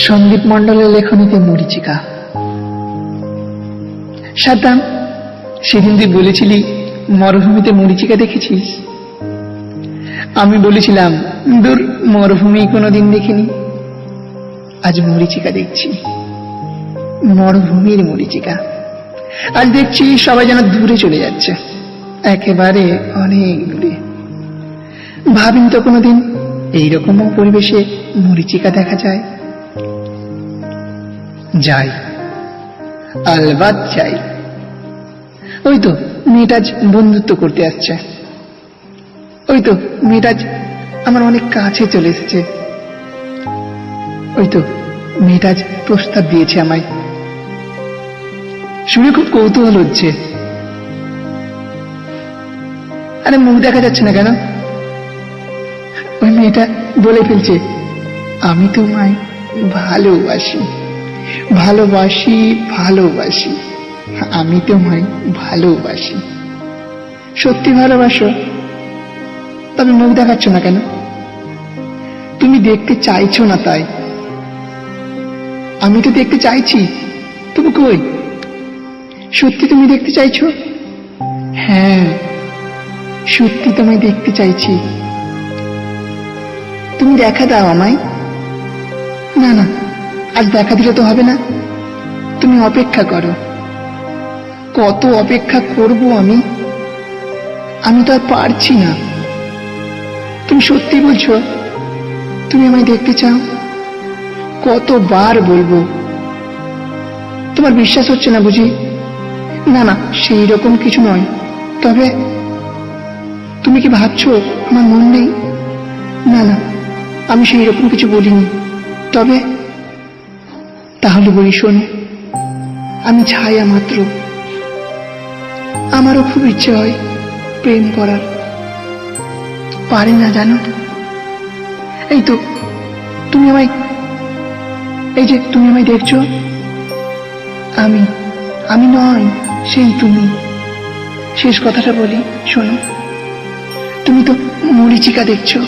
সন্দীপ মণ্ডলের লেখনীতে মরীচিকা। সাদ্দাম, সেদিন তুই বলেছিলি মরুভূমিতে মরীচিকা দেখেছিস। আমি বলেছিলাম দূর, মরুভূমি কোনোদিন দেখিনি। আজ মরীচিকা দেখছি, মরুভূমির মরীচিকা। আজ দেখছি সবাই যেন দূরে চলে যাচ্ছে, একেবারে অনেক দূরে। ভাবিনি তো কোনোদিন এইরকমও পরিবেশে মরীচিকা দেখা যায়। যাই, আলবাত যাই। ওই তো মেয়েটা বন্ধুত্ব করতে আসছে। ওই তো মেয়েটা আমার অনেক কাছে চলে এসেছে। ওই তো মেয়েটা প্রস্তাব দিয়েছে আমায়। শুনে খুব কৌতূহল হচ্ছে। আরে মুখ দেখা যাচ্ছে না কেন? ওই মেয়েটা বলে ফেলছে, আমি তোমায় ভালোবাসি, ভালোবাসি, ভালোবাসি। আমি তোমায় ভালোবাসি। সত্যি ভালোবাসো? তবে মুখ দেখাচ্ছ না কেন? তুমি দেখতে চাইছো না তাই। আমি তো দেখতে চাইছি, তবু কই? সত্যি তুমি দেখতে চাইছো? হ্যাঁ, সত্যি তোমায় দেখতে চাইছি। তুমি দেখা দাও আমায়। না না, আজ দেখা দিলে তো হবে না। তুমি অপেক্ষা করো। কত অপেক্ষা করব আমি? আমি তো আর পারছি না। তুমি সত্যি বলছো তুমি আমায় দেখতে চাও? কতবার বলবো? তোমার বিশ্বাস হচ্ছে না বুঝি? না না, সেই রকম কিছু নয়। তবে তুমি কি ভাবছো আমার মন নেই? না না, আমি সেই রকম কিছু বলিনি। তবে তাহলে বলি শোনো, আমি ছায়া মাত্র। আমারও খুব ইচ্ছে হয় প্রেম করার, পারি না জানো। এই তো তুমি আমায়, এই যে তুমি আমায় দেখছো, আমি নয়, সেই তুমি। শেষ কথাটা বলি শোনো, তুমি তো মরীচিকা দেখছো।